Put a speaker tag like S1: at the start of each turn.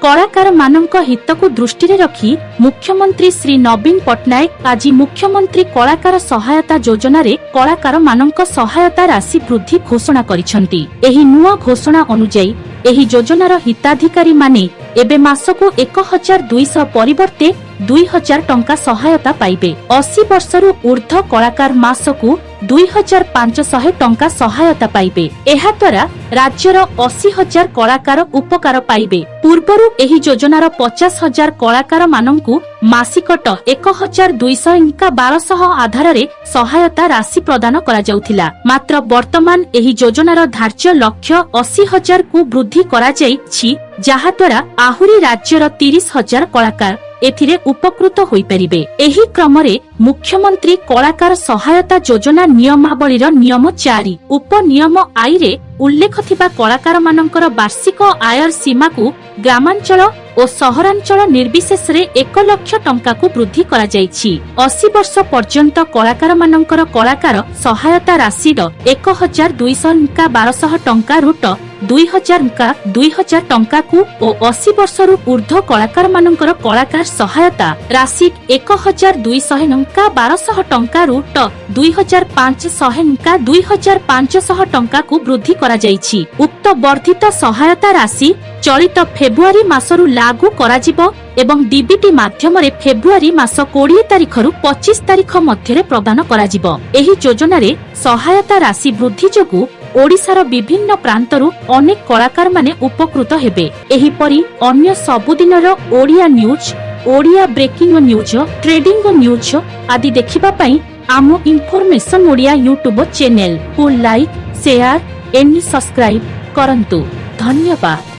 S1: कलाकार मानक हित को दृष्टि रखी मुख्यमंत्री श्री नवीन पट्टनायक आज मुख्यमंत्री कलाकार सहायता योजना रे कलाकार मानक सहायता राशि वृद्धि घोषणा करिसेंती। एही नुआ घोषणा अनुसार एही योजनार हिताधिकारी माने एबे मासको 1200 परिवर्ते 2000 टंका सहायता पाइबे। 80 वर्षरु ऊर्ध्व कलाकार मासको 2500 टंका सहायता पाइबे। एहा द्वारा राज्यर 80,000 कलाकार उपकार पाइबे। पूर्वरु एही योजनार 50,000 कलाकार माननकु मासिकट 1200 आधार रे सहायता राशि प्रदान करा जाउथिला। मात्र वर्तमान एही योजनार धार्य लक्ष्य 80,000 को वृद्धि करा जाइछि, जहा द्वारा आहुरी राज्यर 30,000 कलाकार एथिरे उपकृत होई परिबे। एही क्रमरे मुख्यमंत्री कलाकार सहायता योजना नियमावलीर नियम 4 उपनियम आई रे उल्लेख थिबा कलाकार मानकर वार्षिक आयर सीमा को ग्रामांचल और सहरांचल निर्विशेष रे 1 लाख टंका को वृद्धि करा जाइछि। 80 वर्ष पर्यंत कलाकार मानकर कलाकार सहायता राशि 1200 टंका रुट 2000 टंका को और 80 वर्ष रु ऊर्ध्व कलाकार मानकर कलाकार सहायता राशि 1200 टंका रुट 2500 टंका को वृद्धि करा जाइछि। उक्त वर्धित सहायता राशि चलित फेब्रुआरी मासरु लागू करा जिवो एवं डीबीटी माध्यम रे फेब्रुआरी मास 20 तारिख रु 25 तारिख मध्य प्रदान करा जिवो। एही योजना रे सहायता राशि वृद्धि जोगु ओडिशार विभिन्न प्रांतरु अनेक कलाकार माने उपकृत हेबे। एही परी अन्य सबुदिनर Odia news, Odia breaking news, trending news आदि देखिबा पई आम इन्फॉर्मेशन ओडिया यूट्यूब चैनल को लाइक, शेयर एंड सब्सक्राइब करंतु। धन्यवाद।